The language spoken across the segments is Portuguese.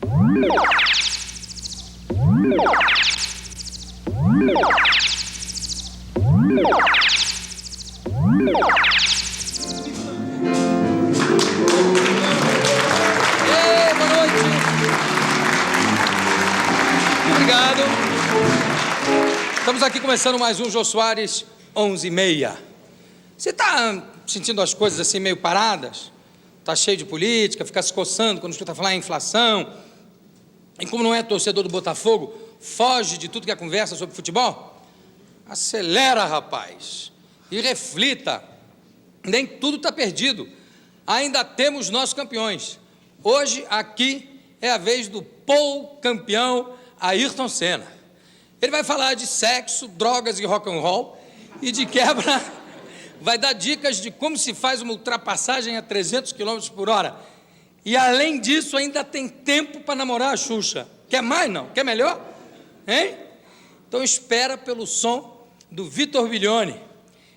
Boa noite. Obrigado. Estamos aqui começando mais um Jô Soares 11h30. Você está sentindo as coisas assim meio paradas? Está cheio de política, fica se coçando quando escuta falar em inflação. E como não é torcedor do Botafogo, foge de tudo que é conversa sobre futebol? Acelera, rapaz, e reflita. Nem tudo está perdido. Ainda temos nossos campeões. Hoje, aqui, é a vez do campeão Ayrton Senna. Ele vai falar de sexo, drogas e rock and roll, e de quebra vai dar dicas de como se faz uma ultrapassagem a 300 km por hora. E, além disso, ainda tem tempo para namorar a Xuxa. Quer mais, não? Quer melhor? Hein? Então, espera pelo som do Vitor Biglione,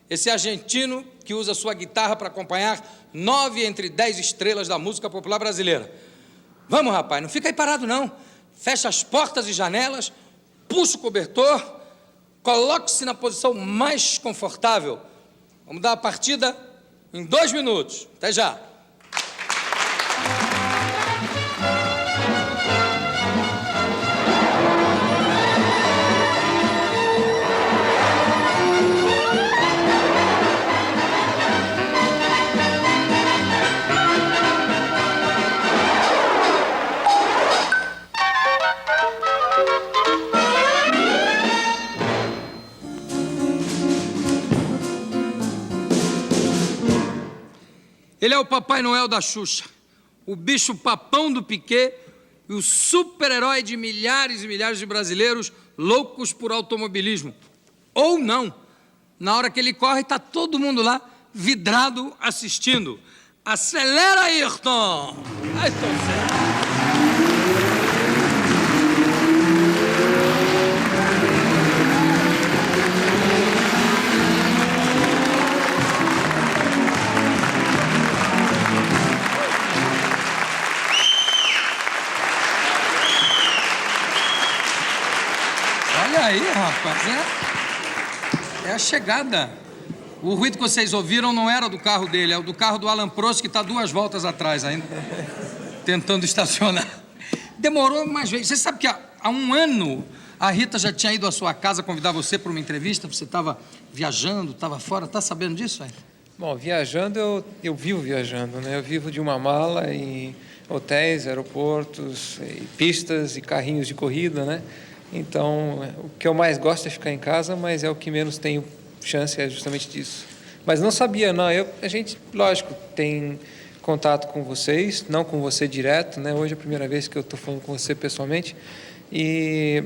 esse argentino que usa sua guitarra para acompanhar 9 entre 10 estrelas da música popular brasileira. Vamos, rapaz, não fica aí parado, não. Fecha as portas e janelas, puxa o cobertor, coloque-se na posição mais confortável. Vamos dar a partida em 2 minutos. Até já. Ele é o Papai Noel da Xuxa, o bicho papão do Piquet e o super-herói de milhares e milhares de brasileiros loucos por automobilismo. Ou não. Na hora que ele corre, está todo mundo lá vidrado assistindo. Acelera, Ayrton! Ayrton Senna. Olha aí, rapaz, é a chegada. O ruído que vocês ouviram não era do carro dele, é o do carro do Alan Prost, que está 2 voltas atrás ainda, tentando estacionar. Demorou mais vezes. Você sabe que há 1 ano a Rita já tinha ido à sua casa convidar você para uma entrevista, você estava viajando, estava fora, está sabendo disso, aí? Bom, viajando, eu vivo viajando, né? Eu vivo de uma mala em hotéis, aeroportos, e pistas e carrinhos de corrida, né? Então, o que eu mais gosto é ficar em casa, mas é o que menos tenho chance, é justamente disso. Mas não sabia, não. A gente, lógico, tem contato com vocês, não com você direto, né? Hoje é a primeira vez que eu estou falando com você pessoalmente. E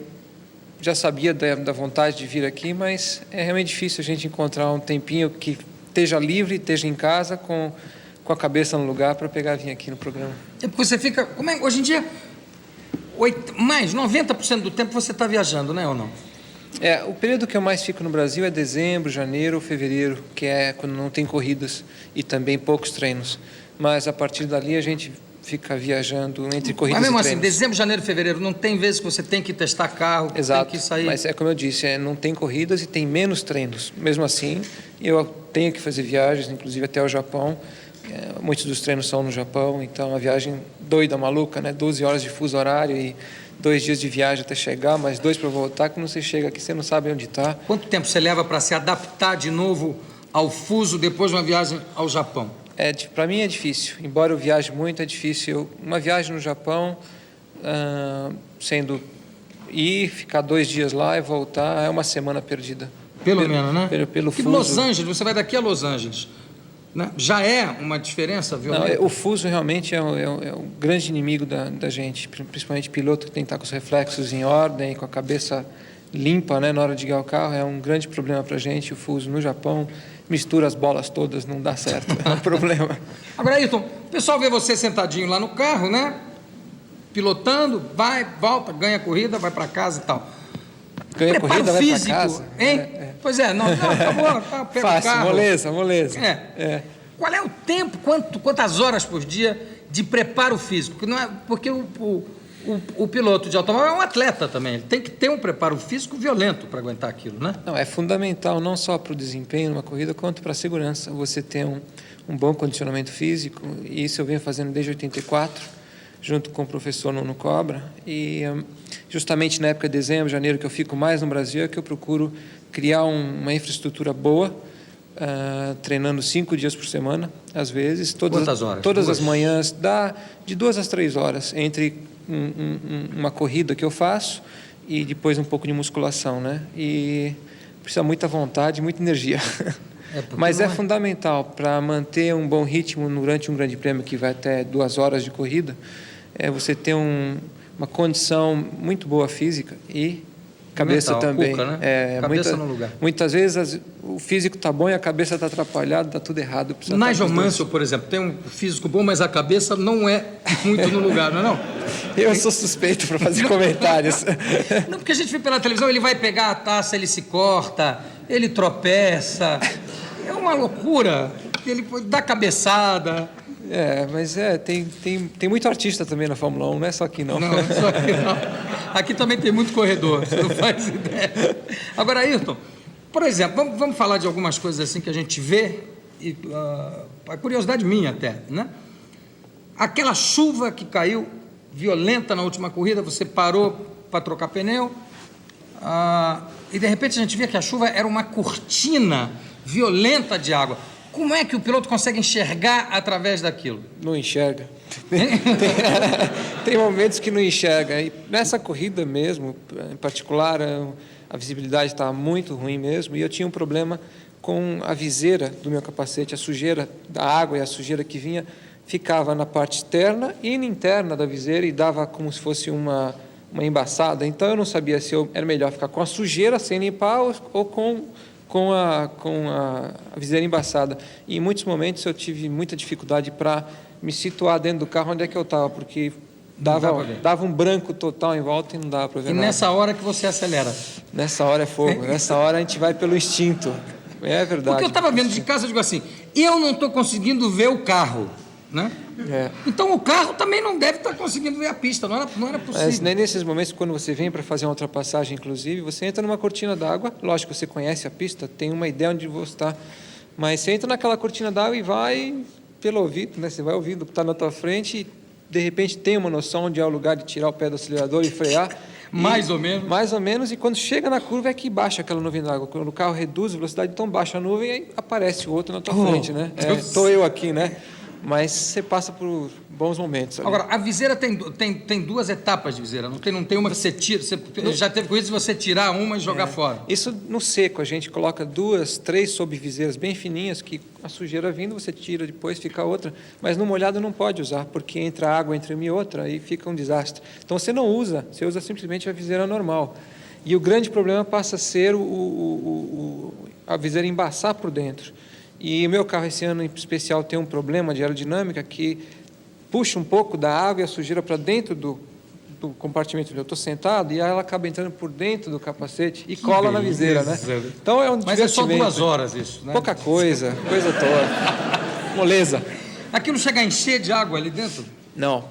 já sabia da vontade de vir aqui, mas é realmente difícil a gente encontrar um tempinho que esteja livre, esteja em casa, com a cabeça no lugar para vir aqui no programa. É porque você fica... hoje em dia... mais 90% do tempo você está viajando, né, ou não? O período que eu mais fico no Brasil é dezembro, janeiro, fevereiro, que é quando não tem corridas e também poucos treinos. Mas a partir dali a gente fica viajando entre corridas e treinos. Mas mesmo assim, dezembro, janeiro, fevereiro, não tem vezes que você tem que testar carro, exato, tem que sair... mas é como eu disse, não tem corridas e tem menos treinos. Mesmo assim, eu tenho que fazer viagens, inclusive até o Japão. Muitos dos treinos são no Japão, então a viagem doida, maluca, né? 12 horas de fuso horário e 2 dias de viagem até chegar, mais 2 para voltar. Quando você chega aqui, você não sabe onde está. Quanto tempo você leva para se adaptar de novo ao fuso depois de uma viagem ao Japão? Para mim é difícil, embora eu viaje muito, é difícil. Uma viagem no Japão, sendo ir, ficar 2 dias lá e voltar, é uma semana perdida. Pelo menos, né? Pelo fuso. Los Angeles, você vai daqui a Los Angeles, né? Já é uma diferença, viu? Não, o fuso realmente é o grande inimigo da gente, principalmente piloto que tem que estar com os reflexos em ordem, com a cabeça limpa, né, na hora de ligar o carro. É um grande problema para a gente, o fuso. No Japão, mistura as bolas todas, não dá certo, é um problema. Agora, Ayrton, o pessoal vê você sentadinho lá no carro, né? Pilotando, vai, volta, ganha corrida, vai para casa e tal. Ganha corrida, vai para casa? Hein? Pois é, não, acabou, tá, pega fácil, o carro. moleza. Qual é o tempo, quantas horas por dia de preparo físico? Não é, porque o o piloto de automóvel é um atleta também, ele tem que ter um preparo físico violento para aguentar aquilo, né? Não, é fundamental não só para o desempenho numa corrida, quanto para a segurança. Você ter um bom condicionamento físico, e isso eu venho fazendo desde 84, junto com o professor Nuno Cobra, e justamente na época de dezembro, janeiro, que eu fico mais no Brasil, é que eu procuro criar uma infraestrutura boa, treinando 5 dias por semana, às vezes. Quantas horas? Todas as manhãs, dá de 2 às 3 horas, entre uma corrida que eu faço e depois um pouco de musculação, né? E precisa muita vontade, muita energia. Mas é fundamental para manter um bom ritmo durante um grande prêmio que vai até 2 horas de corrida, você ter uma condição muito boa física e cabeça mental, também. Cuca, né? Cabeça no lugar. Muitas vezes o físico está bom e a cabeça está atrapalhada, está tudo errado. Nigel Mansell, por exemplo, tem um físico bom, mas a cabeça não é muito no lugar, não é não? Eu sou suspeito para fazer comentários. Não, porque a gente vê pela televisão, ele vai pegar a taça, ele se corta, ele tropeça, é uma loucura, ele dá cabeçada. Mas tem muito artista também na Fórmula 1, não é só aqui não. Não, só aqui não. Aqui também tem muito corredor, você não faz ideia. Agora, Ayrton, por exemplo, vamos falar de algumas coisas assim que a gente vê, e a curiosidade minha até, né? Aquela chuva que caiu violenta na última corrida, você parou para trocar pneu, e de repente a gente via que a chuva era uma cortina violenta de água. Como é que o piloto consegue enxergar através daquilo? Não enxerga. Tem momentos que não enxerga. E nessa corrida mesmo, em particular, a visibilidade estava muito ruim mesmo, e eu tinha um problema com a viseira do meu capacete, a sujeira da água e a sujeira que vinha ficava na parte externa e interna da viseira e dava como se fosse uma embaçada. Então eu não sabia se era melhor ficar com a sujeira sem limpar ou com a viseira embaçada. E em muitos momentos eu tive muita dificuldade para me situar dentro do carro onde é que eu estava, porque dava um branco total em volta e não dava para ver nada. E nessa hora que você acelera? Nessa hora é fogo, nessa hora a gente vai pelo instinto. É verdade. Porque eu estava vendo de casa, eu digo assim, eu não estou conseguindo ver o carro, né? Então o carro também não deve estar conseguindo ver a pista, não era possível. Mas nesses momentos, quando você vem para fazer uma ultrapassagem, inclusive, você entra numa cortina d'água, lógico, você conhece a pista, tem uma ideia onde você está, mas você entra naquela cortina d'água e vai pelo ouvido, né? Você vai ouvindo o que está na tua frente e, de repente, tem uma noção onde é o lugar de tirar o pé do acelerador e frear. Mais ou menos. Mais ou menos, e quando chega na curva é que baixa aquela nuvem d'água. Quando o carro reduz a velocidade, então baixa a nuvem e aí aparece o outro na tua frente, né? Estou eu aqui, né? Mas você passa por bons momentos. Ali. Agora, a viseira tem 2 etapas de viseira, não tem uma que você tira, já teve com isso de você tirar uma e jogar fora. Isso no seco, a gente coloca 2, 3 subviseiras bem fininhas, que a sujeira vindo, você tira depois, fica outra, mas no molhado não pode usar, porque entra água entre uma e outra e fica um desastre. Então você não usa, você usa simplesmente a viseira normal. E o grande problema passa a ser a viseira embaçar por dentro. E o meu carro esse ano em especial tem um problema de aerodinâmica que puxa um pouco da água e a sujeira para dentro do compartimento onde eu estou sentado e aí ela acaba entrando por dentro do capacete e cola na viseira, né? Então é um divertimento. Mas é só 2 horas isso, né? Pouca coisa toda. Moleza. Aquilo chega a encher de água ali dentro? Não.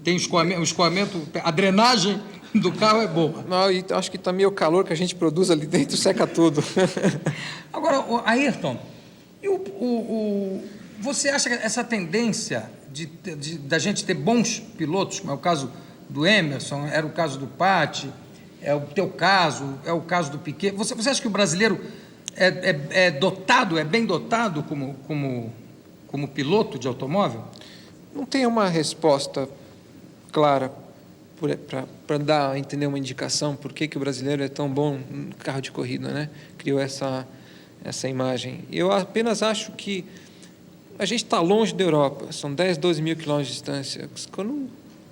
Tem escoamento, a drenagem do carro é boa. Não, e acho que também o calor que a gente produz ali dentro seca tudo. Agora, Ayrton, você acha que essa tendência da gente ter bons pilotos, como é o caso do Emerson, era o caso do Patti, é o teu caso, é o caso do Piquet, você acha que o brasileiro é bem dotado como piloto de automóvel? Não tem uma resposta clara para dar a entender uma indicação por que o brasileiro é tão bom no carro de corrida, né? Criou essa imagem. Eu apenas acho que a gente está longe da Europa, são 10, 12 mil quilômetros de distância. Quando o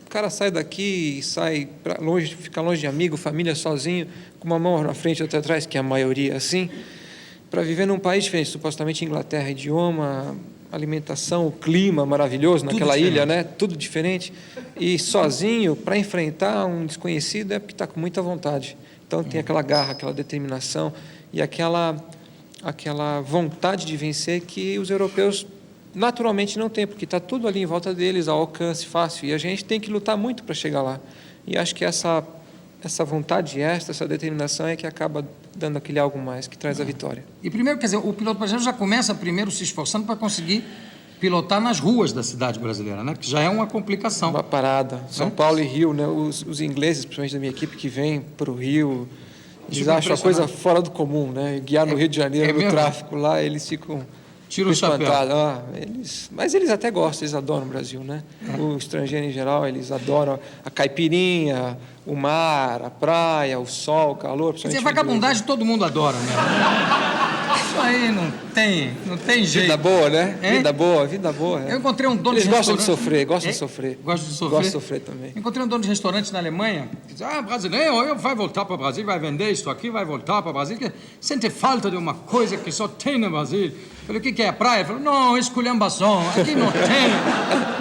cara sai daqui e sai para longe, fica longe de amigo, família, sozinho, com uma mão na frente e outra atrás, que é a maioria assim, para viver num país diferente, supostamente Inglaterra, idioma, alimentação, o clima maravilhoso naquela ilha, né? Tudo diferente. E sozinho, para enfrentar um desconhecido, é porque está com muita vontade. Então tem aquela garra, aquela determinação e aquela vontade de vencer que os europeus naturalmente não tem, porque está tudo ali em volta deles, ao alcance fácil, e a gente tem que lutar muito para chegar lá. E acho que essa vontade extra, essa determinação é que acaba dando aquele algo mais, que traz a vitória. E primeiro, quer dizer, o piloto brasileiro já começa primeiro se esforçando para conseguir pilotar nas ruas da cidade brasileira, né? Que já é uma complicação. Uma parada. São Paulo e Rio, né? Os ingleses, principalmente da minha equipe, que vêm para o Rio, eles acham a coisa fora do comum, né? Guiar no Rio de Janeiro, no tráfico lá, eles ficam Tira o chapéu. Mas eles até gostam, eles adoram o Brasil, né? O estrangeiro em geral, eles adoram a caipirinha, o mar, a praia, o sol, o calor. Quer dizer, vagabundagem todo mundo adora mesmo. Isso aí não tem jeito. Vida boa, né? É? Vida boa. Eu encontrei um dono Eles de gostam restaurante. de sofrer, gostam de sofrer. Gostam de sofrer? Gostam de sofrer também. Encontrei um dono de restaurante na Alemanha que diz, brasileiro, vai voltar para o Brasil, vai vender isso aqui, vai voltar para o Brasil, que sente falta de uma coisa que só tem no Brasil. Eu falei, o que é a praia? Ele falou, não, esculhambação, aqui não tem.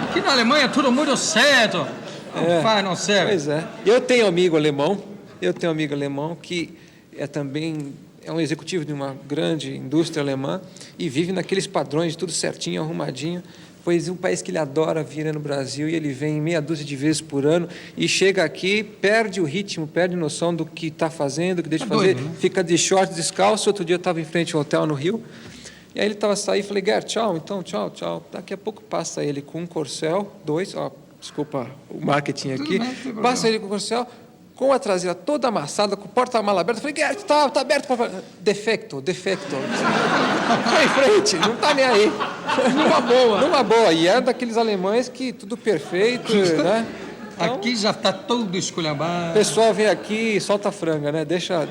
Aqui na Alemanha tudo muito certo. Não faz, não serve. Pois é. Eu tenho um amigo alemão que também é um executivo de uma grande indústria alemã e vive naqueles padrões, tudo certinho, arrumadinho. Pois é um país que ele adora vir no Brasil e ele vem meia dúzia de vezes por ano e chega aqui, perde o ritmo, perde a noção do que está fazendo, do que deixa de fazer, doido, né? Fica de shorts, descalço. Outro dia eu estava em frente ao hotel no Rio, e aí ele estava saindo e falei, Gert, tchau, então, tchau. Daqui a pouco passa ele com um Corcel, desculpa o marketing aqui, passa ele com o Corcel, com a traseira toda amassada, com o porta-mala aberto. Eu falei, Gert, tá aberto. Defecto. Foi em frente, não tá nem aí. Numa boa. E é daqueles alemães que tudo perfeito, né? Então, aqui já está todo esculhambado. O pessoal vem aqui e solta a franga, né? Deixa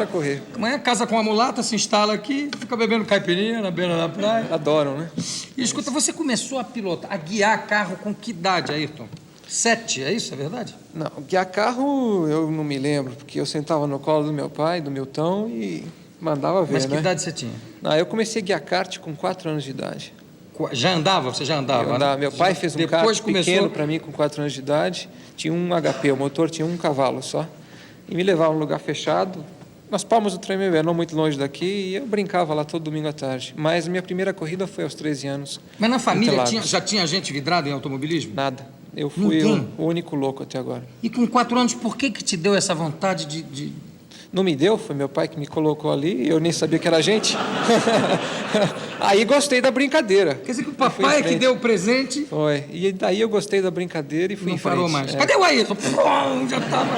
correr. Amanhã casa com a mulata, se instala aqui, fica bebendo caipirinha na beira da praia. Adoram, né? E escuta, você começou a pilotar, a guiar carro com que idade, Ayrton? 7, é isso? É verdade? Não, guiar carro eu não me lembro, porque eu sentava no colo do meu pai, do Milton, e mandava ver, Mas que né? idade você tinha? Não, eu comecei a guiar kart com 4 anos de idade. Já andava? Você já andava? Eu andava. Meu pai fez um kart pequeno para mim com 4 anos de idade, tinha um HP, o motor tinha um cavalo só, e me levava num lugar fechado, nas Palmas do Tremembé, não muito longe daqui, e eu brincava lá todo domingo à tarde. Mas minha primeira corrida foi aos 13 anos. Mas na família já tinha gente vidrada em automobilismo? Nada. Eu fui o único louco até agora. E com 4 anos, por que te deu essa vontade de... Não me deu, foi meu pai que me colocou ali, eu nem sabia que era gente. Aí gostei da brincadeira. Quer dizer que o papai é que deu o presente? Foi. E daí eu gostei da brincadeira e fui em frente. Não parou mais. Cadê o Ayrton? Já estava...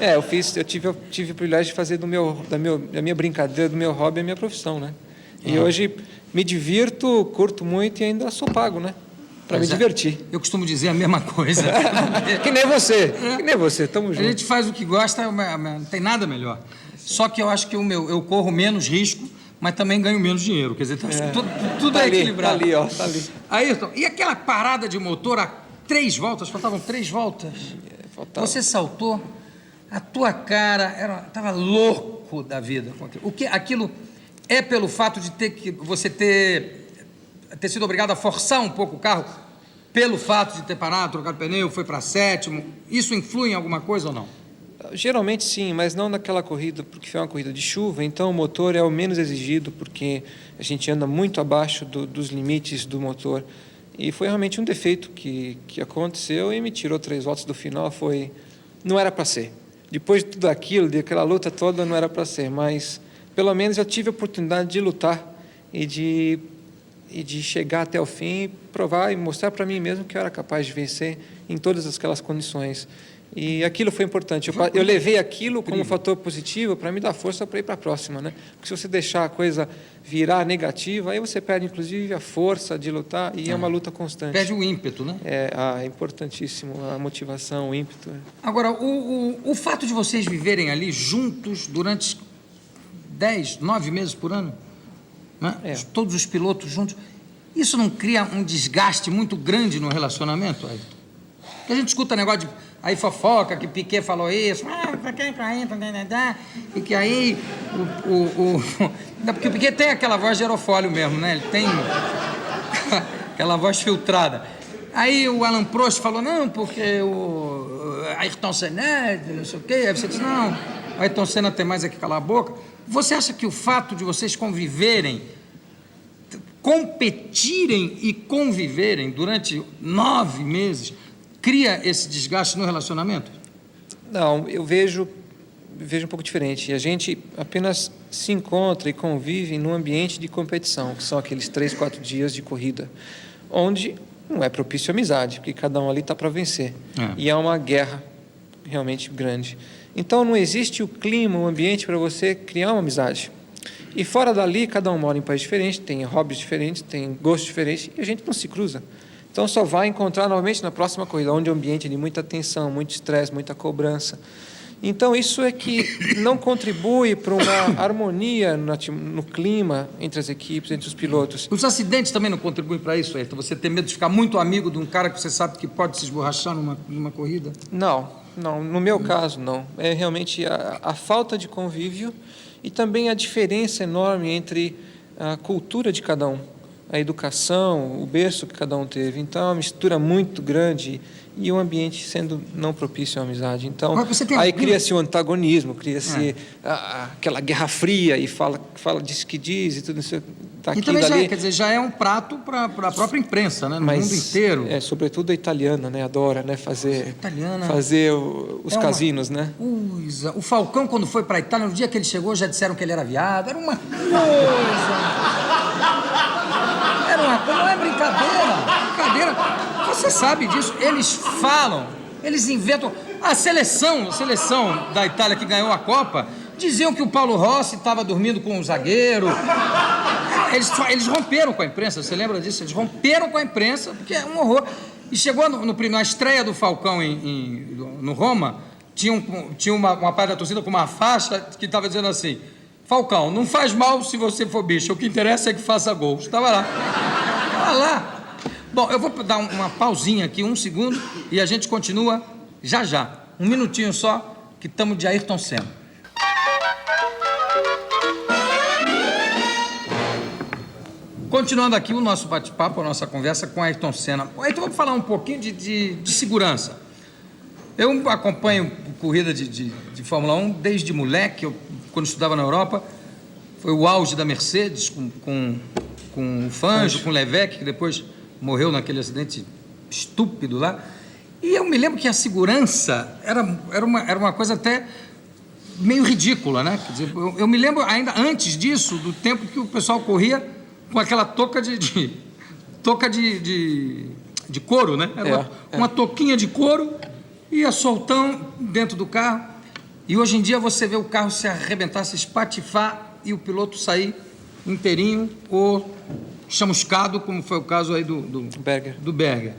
Eu tive o privilégio de fazer da minha brincadeira, do meu hobby, a minha profissão, né? E hoje me divirto, curto muito e ainda sou pago, né? Para me divertir. Eu costumo dizer a mesma coisa. Que nem você, tamo junto. A gente faz o que gosta, não tem nada melhor. Só que eu acho que eu corro menos risco, mas também ganho menos dinheiro. Quer dizer, tudo é equilibrado. Tá ali. Ayrton, e aquela parada de motor a 3 voltas? Faltavam 3 voltas. Faltava. Você saltou, a tua cara estava louco da vida. Aquilo é pelo fato de você ter sido obrigado a forçar um pouco o carro, pelo fato de ter parado, trocado pneu, foi para 7º. Isso influi em alguma coisa ou não? Geralmente sim, mas não naquela corrida, porque foi uma corrida de chuva, então o motor é o menos exigido, porque a gente anda muito abaixo dos limites do motor. E foi realmente um defeito que aconteceu e me tirou 3 voltas do final. Não era para ser. Depois de tudo aquilo, daquela luta toda, não era para ser, mas pelo menos eu tive a oportunidade de lutar e de chegar até o fim, provar e mostrar para mim mesmo que eu era capaz de vencer em todas aquelas condições. E aquilo foi importante. Eu levei aquilo como fator positivo para me dar força para ir para a próxima, né? Porque se você deixar a coisa virar negativa, aí você perde inclusive a força de lutar e é uma luta constante. Perde o ímpeto, né? É importantíssimo a motivação, o ímpeto. Agora, o fato de vocês viverem ali juntos durante 9 meses por ano, né? Todos os pilotos juntos, isso não cria um desgaste muito grande no relacionamento, Ayrton? Que a gente escuta negócio de aí fofoca, que Piquet falou isso, e que aí porque o Piquet tem aquela voz de aerofólio mesmo, né? Ele tem aquela voz filtrada. Aí o Alain Prost falou, não, porque o Ayrton Senna, não sei o quê. Aí você disse, não, o Ayrton Senna tem mais é que calar a boca. Você acha que o fato de vocês conviverem competirem e conviverem durante 9 meses cria esse desgaste no relacionamento? Não, eu vejo um pouco diferente. A gente apenas se encontra e convive num ambiente de competição, que são aqueles 3, 4 dias de corrida, onde não é propício à amizade, porque cada um ali está para vencer. E é uma guerra realmente grande. Então, não existe o clima, o ambiente para você criar uma amizade. E fora dali, cada um mora em países diferentes, tem hobbies diferentes, tem gostos diferentes, e a gente não se cruza. Então, só vai encontrar novamente na próxima corrida, onde é um ambiente de muita tensão, muito estresse, muita cobrança. Então, isso é que não contribui para uma harmonia no clima entre as equipes, entre os pilotos. Os acidentes também não contribuem para isso, Ayrton? Você ter medo de ficar muito amigo de um cara que você sabe que pode se esborrachar numa corrida? Não, no meu caso, não. É realmente a falta de convívio e também a diferença enorme entre a cultura de cada um, a educação, o berço que cada um teve. Então, é uma mistura muito grande e o ambiente sendo não propício à amizade. Então, aí cria-se o antagonismo, cria-se aquela guerra fria e fala diz que diz e tudo isso. E também já é um prato para a própria imprensa, né? No mundo inteiro. Sobretudo a italiana, né? Adora, né? Fazer os casinos, né? Coisa. O Falcão, quando foi para a Itália, no dia que ele chegou, já disseram que ele era viado. Era uma coisa. Não é brincadeira. Você sabe disso. Eles falam, eles inventam. A seleção da Itália que ganhou a Copa diziam que o Paulo Rossi estava dormindo com um zagueiro. Eles romperam com a imprensa, você lembra disso? Eles romperam com a imprensa, porque é um horror. E chegou na estreia do Falcão no Roma, tinha uma parte da torcida com uma faixa que estava dizendo assim: Falcão, não faz mal se você for bicho, o que interessa é que faça gols. Estava lá. Bom, eu vou dar uma pausinha aqui, 1 segundo, e a gente continua já. 1 minutinho só, que estamos de Ayrton Senna. Continuando aqui o nosso bate-papo, a nossa conversa com Ayrton Senna. Ayrton, vamos falar um pouquinho de segurança. Eu acompanho corrida de Fórmula 1 desde moleque, quando estudava na Europa. Foi o auge da Mercedes, com o Fangio, com o Levesque, que depois morreu naquele acidente estúpido lá. E eu me lembro que a segurança era uma coisa até meio ridícula, né? Quer dizer, eu me lembro ainda antes disso, do tempo que o pessoal corria com aquela touca de couro, né? Era uma touquinha de couro, ia soltão dentro do carro. E hoje em dia você vê o carro se arrebentar, se espatifar e o piloto sair inteirinho ou chamuscado, como foi o caso aí do Berger.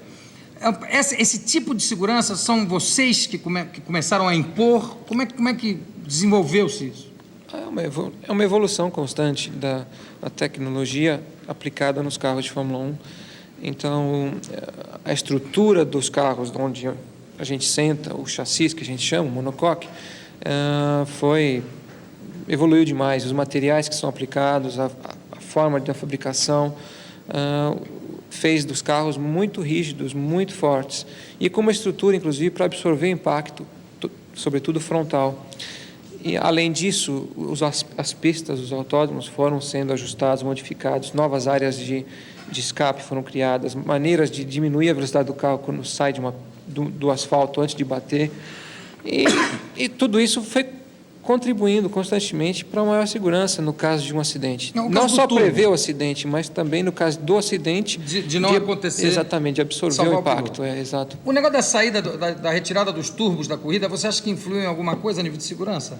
Esse tipo de segurança são vocês que começaram a impor? Como é que desenvolveu-se isso? É uma evolução constante da tecnologia aplicada nos carros de Fórmula 1. Então, a estrutura dos carros, onde a gente senta, o chassi que a gente chama, o monocoque, evoluiu demais. Os materiais que são aplicados, a forma da fabricação, fez dos carros muito rígidos, muito fortes, e com uma estrutura, inclusive, para absorver impacto, sobretudo frontal. E, além disso, as pistas, os autódromos foram sendo ajustados, modificados, novas áreas de escape foram criadas, maneiras de diminuir a velocidade do carro quando sai do asfalto antes de bater. E tudo isso foi contribuindo constantemente para uma maior segurança no caso de um acidente. Não só prever o acidente, mas também no caso do acidente... De não acontecer... Exatamente, de absorver o impacto. Exato. O negócio da saída, da retirada dos turbos da corrida, você acha que influiu em alguma coisa a nível de segurança?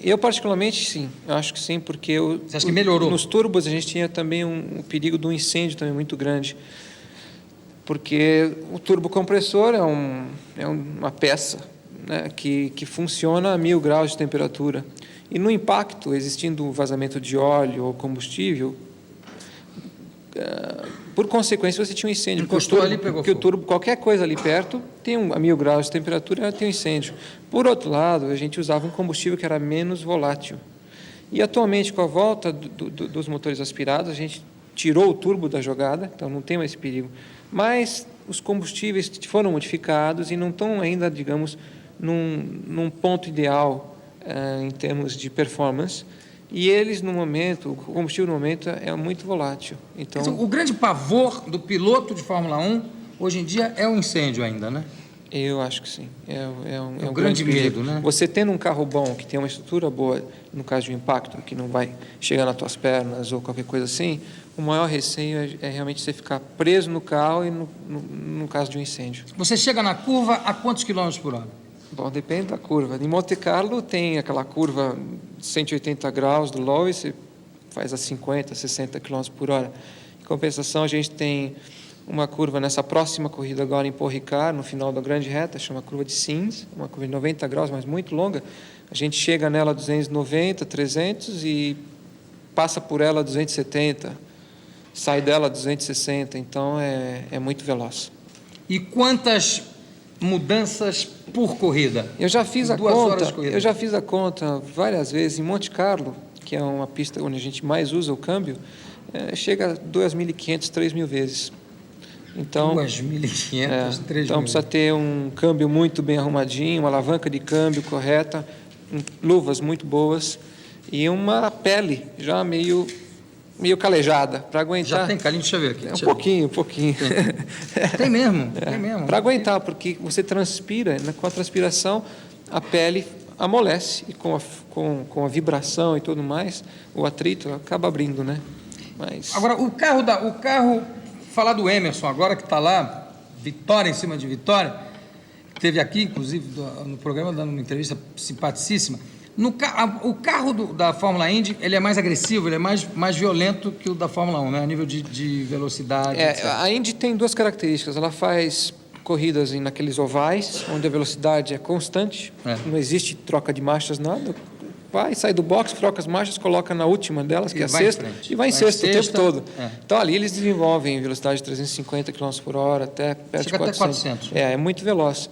Eu, particularmente, sim. Eu acho que sim, porque... Você acha que melhorou? Nos turbos, a gente tinha também um perigo de um incêndio também muito grande. Porque o turbocompressor é uma peça, né, que funciona a 1000 graus de temperatura. E no impacto, existindo um vazamento de óleo ou combustível, por consequência, você tinha um incêndio. Encostou ali e pegou fogo. O turbo, qualquer coisa ali perto, a 1000 graus de temperatura, ela tem um incêndio. Por outro lado, a gente usava um combustível que era menos volátil. E, atualmente, com a volta dos motores aspirados, a gente tirou o turbo da jogada, então não tem mais esse perigo. Mas os combustíveis foram modificados e não estão ainda, digamos, num ponto ideal em termos de performance, E eles, no momento, o combustível no momento é muito volátil. Então, O grande pavor do piloto de Fórmula 1, hoje em dia, é o incêndio ainda, né? eu acho que sim. É um grande perigo. medo, né? Você tendo um carro bom, que tem uma estrutura boa, no caso de um impacto, que não vai chegar nas tuas pernas ou qualquer coisa assim, o maior receio é realmente você ficar preso no carro e no caso de um incêndio. Você chega na curva a quantos quilômetros por hora? Bom, depende da curva. Em Monte Carlo tem aquela curva de 180 graus do Lowe, você faz a 50, 60 km por hora. Em compensação, a gente tem uma curva nessa próxima corrida agora em Paul Ricard, no final da grande reta, chama curva de Sins, uma curva de 90 graus, mas muito longa. A gente chega nela a 290, 300 e passa por ela a 270, sai dela a 260, então é muito veloz. E quantas mudanças por corrida? Eu já fiz a 2 horas conta, de corrida. eu já fiz a conta várias vezes em Monte Carlo, que é uma pista onde a gente mais usa o câmbio, chega a 2.500, 3.000 vezes. Então, 2.500, 3.000. então precisa ter um câmbio muito bem arrumadinho, uma alavanca de câmbio correta, luvas muito boas e uma pele já meio calejada para aguentar. Já tem calinho? Deixa eu ver aqui. Um pouquinho. Tem mesmo, tem mesmo. Para aguentar, porque você transpira, né, com a transpiração a pele amolece e com a vibração e tudo mais, o atrito acaba abrindo, né? Mas Agora, o carro, falar do Emerson agora que está lá, vitória em cima de vitória, esteve aqui, inclusive, no programa, dando uma entrevista simpaticíssima. O carro da Fórmula Indy, ele é mais agressivo, ele é mais violento que o da Fórmula 1, né? A nível de velocidade, etc. a Indy tem duas características. Ela faz corridas naqueles ovais, onde a velocidade é constante, não existe troca de marchas, nada. Vai, sai do box, troca as marchas, coloca na última delas, que é a sexta, e vai em sexta o tempo todo. Então, ali eles desenvolvem velocidade de 350 km por hora, até perto de 400. É muito veloz.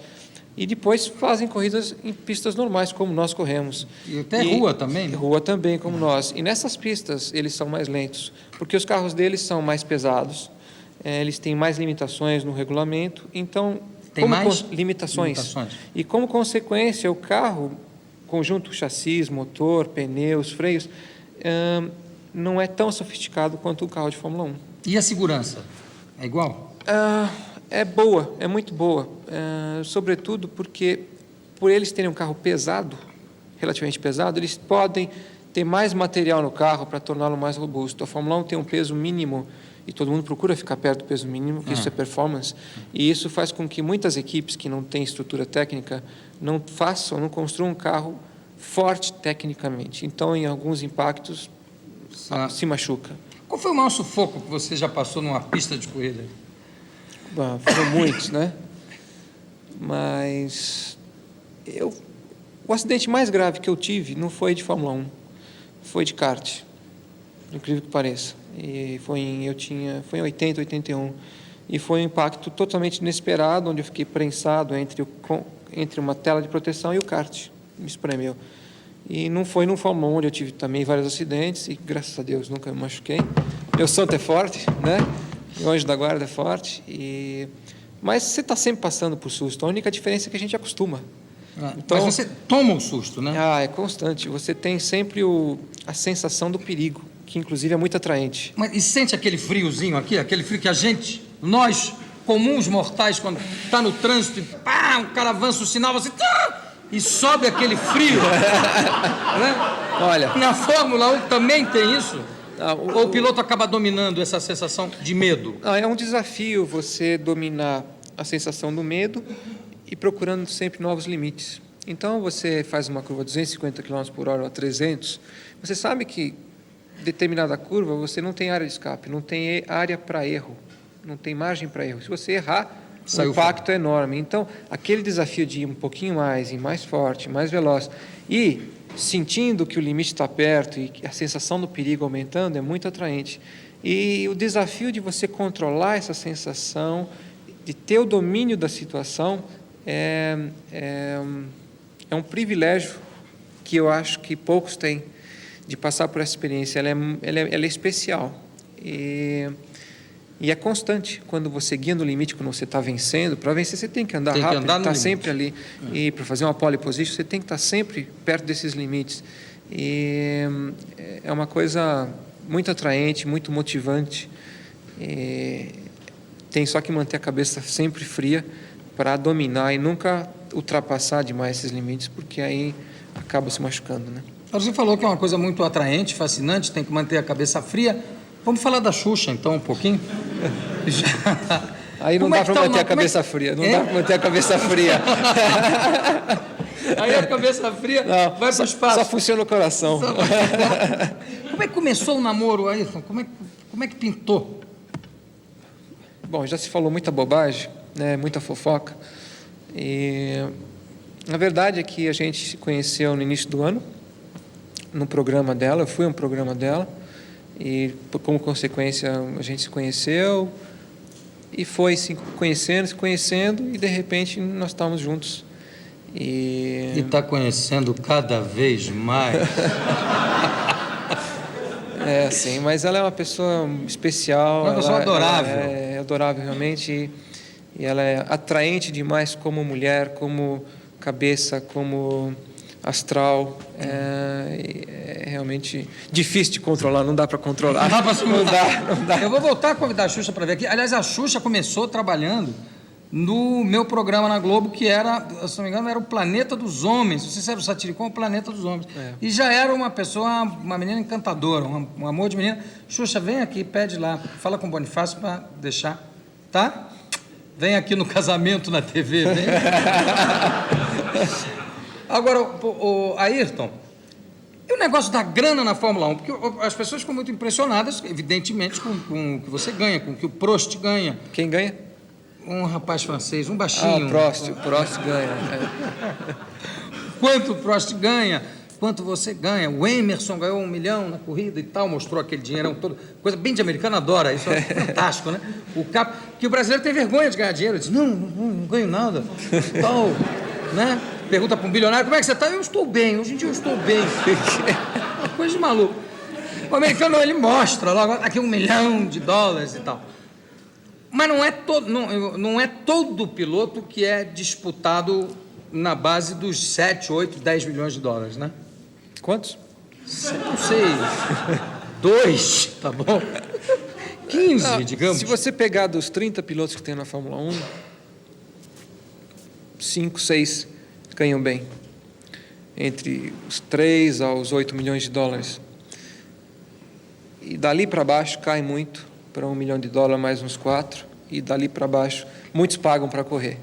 E depois fazem corridas em pistas normais, como nós corremos. E até rua também, né? Rua também, como nós. E nessas pistas, eles são mais lentos, porque os carros deles são mais pesados, eles têm mais limitações no regulamento, então... Tem mais limitações. E como consequência, o carro, conjunto chassis, motor, pneus, freios, não é tão sofisticado quanto o carro de Fórmula 1. E a segurança? É igual? É boa, é muito boa, sobretudo porque, por eles terem um carro pesado, relativamente pesado, eles podem ter mais material no carro para torná-lo mais robusto. A Fórmula 1 tem um peso mínimo e todo mundo procura ficar perto do peso mínimo, que isso é performance, e isso faz com que muitas equipes que não têm estrutura técnica não construam um carro forte tecnicamente. Então, em alguns impactos, se machuca. Qual foi o maior sufoco que você já passou numa pista de corrida? Foram muitos, né? Mas o acidente mais grave que eu tive não foi de Fórmula 1, foi de kart, incrível que pareça. E foi em 80, 81. E foi um impacto totalmente inesperado, onde eu fiquei prensado entre uma tela de proteção e o kart. Me espremeu. E não foi no Fórmula 1, onde eu tive também vários acidentes, e graças a Deus nunca me machuquei. Meu santo é forte, né? O anjo da guarda é forte. Mas você está sempre passando por susto. A única diferença é que a gente acostuma. Então, mas você toma um susto, né? É constante. Você tem sempre a sensação do perigo, que inclusive é muito atraente. E sente aquele friozinho aqui, aquele frio que nós, comuns mortais, quando está no trânsito, o cara avança o sinal, você... E sobe aquele frio. Né? Olha, na Fórmula 1 também tem isso? Ou o piloto acaba dominando essa sensação de medo? É um desafio você dominar a sensação do medo e procurando sempre novos limites. Então, você faz uma curva a 250 km por hora ou a 300, você sabe que determinada curva você não tem área de escape, não tem área para erro, não tem margem para erro. Se você errar, o impacto é enorme. Então, aquele desafio de ir um pouquinho mais, ir mais forte, mais veloz e sentindo que o limite está perto e a sensação do perigo aumentando é muito atraente. E o desafio de você controlar essa sensação, de ter o domínio da situação, é um privilégio que eu acho que poucos têm, de passar por essa experiência. Ela é especial e é constante. Quando você guia no limite, quando você está vencendo, para vencer você tem que andar rápido, estar sempre ali. E para fazer uma pole position, você tem que estar sempre perto desses limites. E é uma coisa muito atraente, muito motivante. E tem só que manter a cabeça sempre fria para dominar e nunca ultrapassar demais esses limites, porque aí acaba se machucando, né? Você falou que é uma coisa muito atraente, fascinante, tem que manter a cabeça fria. Vamos falar da Xuxa, então, um pouquinho? Aí não dá para manter a cabeça fria, não dá para manter a cabeça fria. Aí a cabeça fria vai para o espaço. Só funciona o coração. Como é que começou o namoro, Ayrton? Como é que pintou? Bom, já se falou muita bobagem, né? Muita fofoca. E a verdade é que a gente se conheceu no início do ano, no programa dela. Eu fui a um programa dela e, como consequência, a gente se conheceu e foi se conhecendo e, de repente, nós estávamos juntos. E está conhecendo cada vez mais. Sim, mas ela é uma pessoa especial. Uma pessoa adorável. Ela é adorável, realmente, e ela é atraente demais como mulher, como cabeça, como astral. É realmente difícil de controlar, não dá para controlar. Não dá. Eu vou voltar a convidar a Xuxa para ver aqui. Aliás, a Xuxa começou trabalhando no meu programa na Globo, que era, se não me engano, era o Planeta dos Homens. Não sei se era o Satiricon ou o Planeta dos Homens. E já era uma pessoa, uma menina encantadora, um amor de menina. Xuxa, vem aqui, pede lá, fala com o Bonifácio para deixar, tá? Vem aqui no casamento na TV, vem. Agora, o Ayrton, e o negócio da grana na Fórmula 1? Porque as pessoas ficam muito impressionadas, evidentemente, com o que você ganha, com o que o Prost ganha. Quem ganha? Um rapaz francês, um baixinho. O Prost ganha. Quanto o Prost ganha, quanto você ganha. O Emerson ganhou 1 milhão na corrida e tal, mostrou aquele dinheirão todo. Coisa bem de americano, adora, isso é fantástico, né? Que o brasileiro tem vergonha de ganhar dinheiro. Diz, não ganho nada. Tal, né? Pergunta para um bilionário, como é que você está? Eu estou bem, hoje em dia eu estou bem. Uma coisa de maluco. O americano, ele mostra logo, aqui $1 milhão e tal. Mas não é todo piloto que é disputado na base dos 7, 8, 10 milhões de dólares, né? Quantos? Não sei. 2, tá bom? 15, digamos. Se você pegar dos 30 pilotos que tem na Fórmula 1, 5, 6 ganham bem. Entre os 3 aos 8 milhões de dólares. E dali para baixo cai muito. Para $1 milhão mais uns 4, e dali para baixo muitos pagam para correr.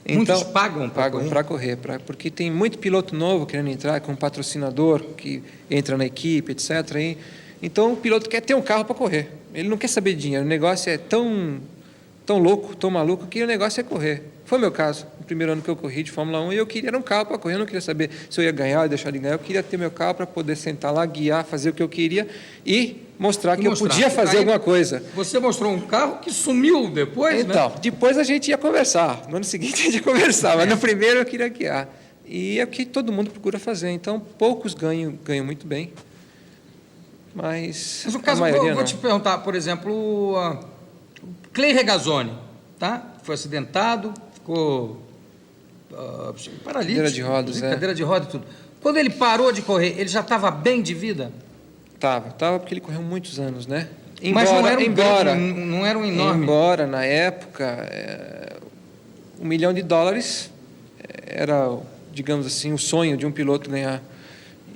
Então, muitos pagam para correr, porque tem muito piloto novo querendo entrar com um patrocinador que entra na equipe, etc. Então o piloto quer ter um carro para correr. Ele não quer saber de dinheiro. O negócio é tão louco, tão maluco que o negócio é correr. Foi o meu caso. No primeiro ano que eu corri de Fórmula 1, eu queria um carro para correr. Eu não queria saber se eu ia ganhar ou deixar de ganhar. Eu queria ter meu carro para poder sentar lá, guiar, fazer o que eu queria e mostrar que eu podia fazer alguma coisa. Você mostrou um carro que sumiu depois, então, né? Depois a gente ia conversar. No ano seguinte a gente ia conversar, mas no primeiro eu queria guiar. E é o que todo mundo procura fazer. Então, poucos ganham muito bem. Mas o caso, a maioria vou te perguntar, por exemplo, o Clay Regazzoni, tá? Foi acidentado, ficou paralítico. Cadeira de rodas, Cadeira de rodas e tudo. Quando ele parou de correr, ele já estava bem de vida? Tava porque ele correu muitos anos, né? Mas não era um enorme. Embora na época $1 milhão era, digamos assim, o sonho de um piloto ganhar.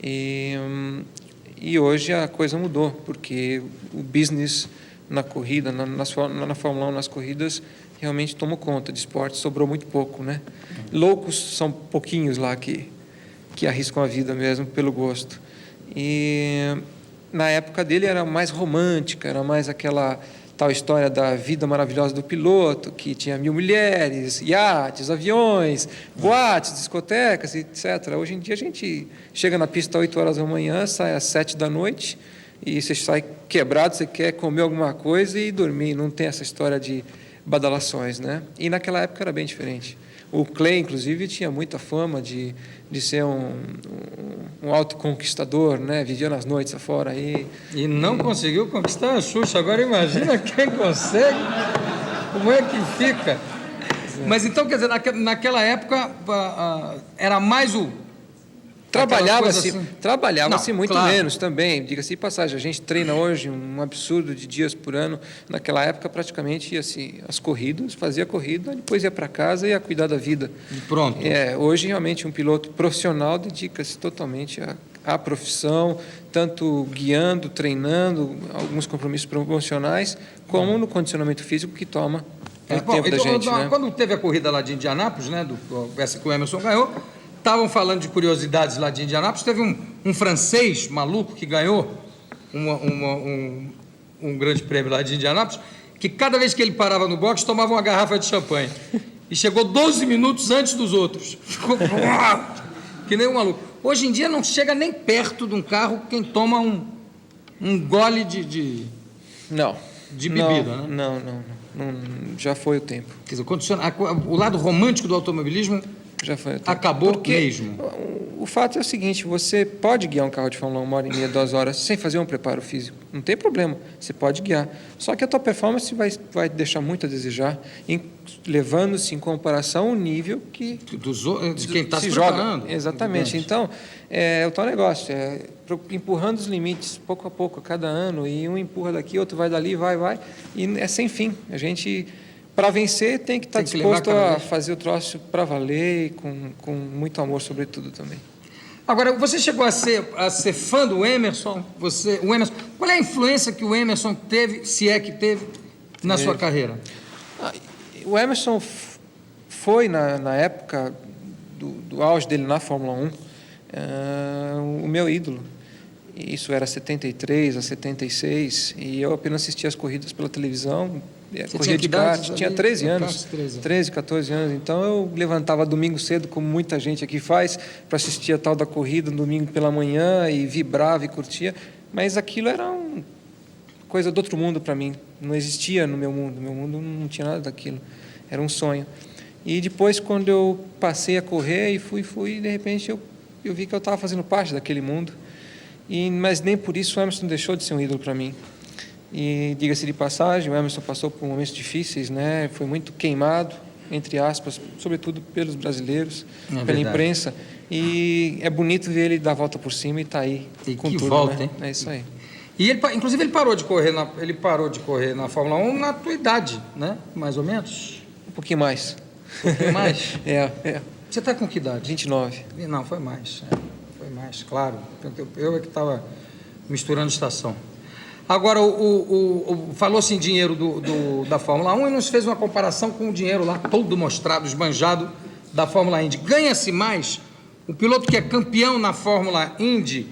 E hoje a coisa mudou, porque o business na corrida, na Fórmula 1, nas corridas, realmente tomou conta de esporte, sobrou muito pouco, né? Loucos são pouquinhos lá que arriscam a vida mesmo pelo gosto. E na época dele era mais romântica, era mais aquela tal história da vida maravilhosa do piloto, que tinha 1000 mulheres, iates, aviões, boates, discotecas, etc. Hoje em dia a gente chega na pista às 8 horas da manhã, sai às 7 da noite, e você sai quebrado, você quer comer alguma coisa e dormir, não tem essa história de badalações, né? E naquela época era bem diferente. O Clay, inclusive, tinha muita fama de ser um autoconquistador, né? Vivia nas noites afora aí. E não conseguiu conquistar a Xuxa. Agora imagina quem consegue, como é que fica. Mas então, quer dizer, naquela época era mais Trabalhava-se assim. trabalhava-se Não, muito claro. menos também, diga-se de passagem. A gente treina hoje um absurdo de dias por ano. Naquela época, praticamente, ia-se às corridas, fazia corrida, depois ia para casa e ia cuidar da vida. E pronto. Hoje, realmente, um piloto profissional dedica-se totalmente à profissão, tanto guiando, treinando, alguns compromissos promocionais, como no condicionamento físico que toma muito tempo da gente. Né? Quando teve a corrida lá de Indianápolis, né, essa que o Emerson ganhou, estavam falando de curiosidades lá de Indianápolis, teve um francês maluco que ganhou um grande prêmio lá de Indianápolis, que cada vez que ele parava no box, tomava uma garrafa de champanhe. E chegou 12 minutos antes dos outros. Ficou que nem um maluco. Hoje em dia não chega nem perto de um carro quem toma um gole de bebida, né? Não, já foi o tempo. Quer dizer, o lado romântico do automobilismo Já foi o tempo. acabou Porque mesmo. O fato é o seguinte, você pode guiar um carro de Fórmula 1 1h30, 2 horas, sem fazer um preparo físico. Não tem problema, você pode guiar. Só que a tua performance vai deixar muito a desejar, levando-se em comparação ao nível que De quem está se joga. preparando. Exatamente. Então, é o tal negócio, empurrando os limites pouco a pouco, a cada ano, e um empurra daqui, outro vai dali, vai, e é sem fim. A gente, para vencer, tem que estar disposto a fazer o troço para valer e com muito amor, sobretudo, também. Agora, você chegou a ser fã do Emerson? Qual é a influência que o Emerson teve, se é que teve, na sua carreira? O Emerson foi, na época do auge dele na Fórmula 1, o meu ídolo. Isso era 73 a 76, e eu apenas assistia as corridas pela televisão. Corria de kart, tinha 13 anos, 13, 14 anos, então eu levantava domingo cedo, como muita gente aqui faz, para assistir a tal da corrida no domingo pela manhã, e vibrava e curtia, mas aquilo era uma coisa do outro mundo para mim, não existia no meu mundo não tinha nada daquilo, era um sonho. E depois, quando eu passei a correr e fui, de repente eu vi que eu estava fazendo parte daquele mundo, mas nem por isso o Emerson deixou de ser um ídolo para mim. E, diga-se de passagem, o Emerson passou por momentos difíceis, né? Foi muito queimado, entre aspas, sobretudo pelos brasileiros, pela imprensa. E é bonito ver ele dar a volta por cima e estar aí com tudo. Volta, né? hein? É isso aí. E inclusive ele parou de correr na Fórmula 1 na tua idade, né? Mais ou menos? Um pouquinho mais. Um pouquinho mais? É. Você está com que idade? 29. Não, foi mais. Foi mais, claro. Eu é que estava misturando estação. Agora, falou-se em dinheiro da Fórmula 1 e nos fez uma comparação com o dinheiro lá, todo mostrado, esbanjado, da Fórmula Indy. Ganha-se mais? O piloto que é campeão na Fórmula Indy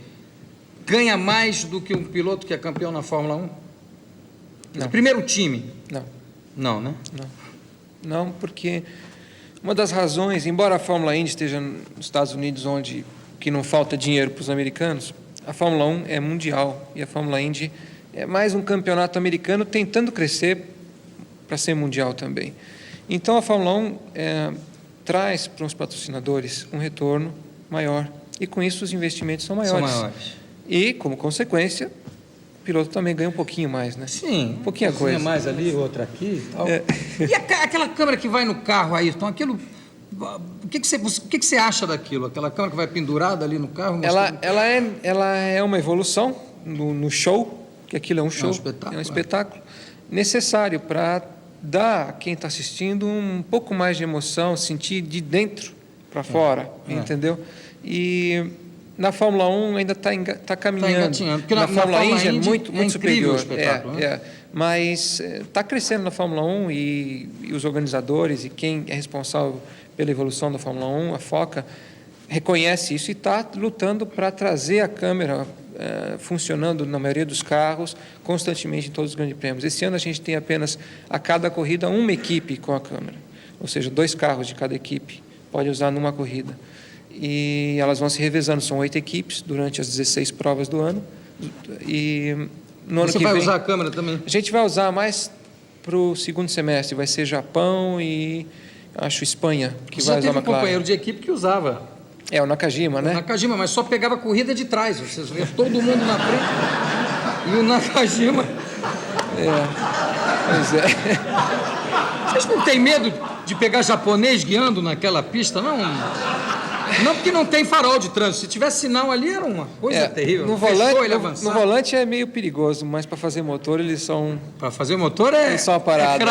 ganha mais do que um piloto que é campeão na Fórmula 1? Não. Primeiro time? Não. Não, né? Não, porque uma das razões, embora a Fórmula Indy esteja nos Estados Unidos, onde que não falta dinheiro para os americanos, a Fórmula 1 é mundial e a Fórmula Indy é mais um campeonato americano tentando crescer para ser mundial também. Então, a Fórmula 1 traz para os patrocinadores um retorno maior e, com isso, os investimentos são maiores. E, como consequência, o piloto também ganha um pouquinho mais, né? Sim. Um pouquinho a coisa. Mais ali, outra aqui e tal. E aquela câmera que vai no carro, Ayrton, aquilo... O que você acha daquilo? Aquela câmera que vai pendurada ali no carro? Ela é uma evolução no show, que aquilo é um show, é um espetáculo necessário para dar a quem está assistindo um pouco mais de emoção, sentir de dentro para fora, entendeu? E na Fórmula 1 ainda está caminhando. Porque na Fórmula Indy é muito superior. O espetáculo, né? Mas está crescendo na Fórmula 1 e os organizadores e quem é responsável pela evolução da Fórmula 1, a FOCA, reconhece isso e está lutando para trazer a câmera funcionando na maioria dos carros, constantemente em todos os grandes prêmios. Esse ano a gente tem apenas, a cada corrida, uma equipe com a câmera, ou seja, 2 carros de cada equipe pode usar numa corrida. E elas vão se revezando, são 8 equipes durante as 16 provas do ano. E no ano que vem... Você vai usar a câmera também? A gente vai usar mais para o segundo semestre, vai ser Japão e, acho, Espanha, que vai usar uma McLaren. Companheiro de equipe que usava. O Nakajima, né? O Nakajima, mas só pegava a corrida de trás. Vocês vê todo mundo na frente e o Nakajima... Pois é. Vocês não têm medo de pegar japonês guiando naquela pista, não? Não, porque não tem farol de trânsito. Se tivesse sinal ali, era uma coisa terrível. No volante é meio perigoso, mas para fazer motor eles são... Para fazer motor é... Eles são uma parada.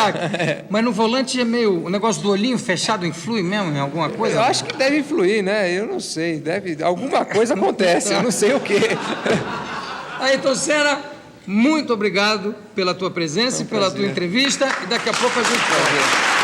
Mas no volante é meio... O negócio do olhinho fechado influi mesmo em alguma coisa? Eu acho que deve influir, né? Eu não sei. Alguma coisa acontece, eu não sei o quê. Ayrton Senna, muito obrigado pela tua presença e pela tua entrevista. E daqui a pouco a gente volta.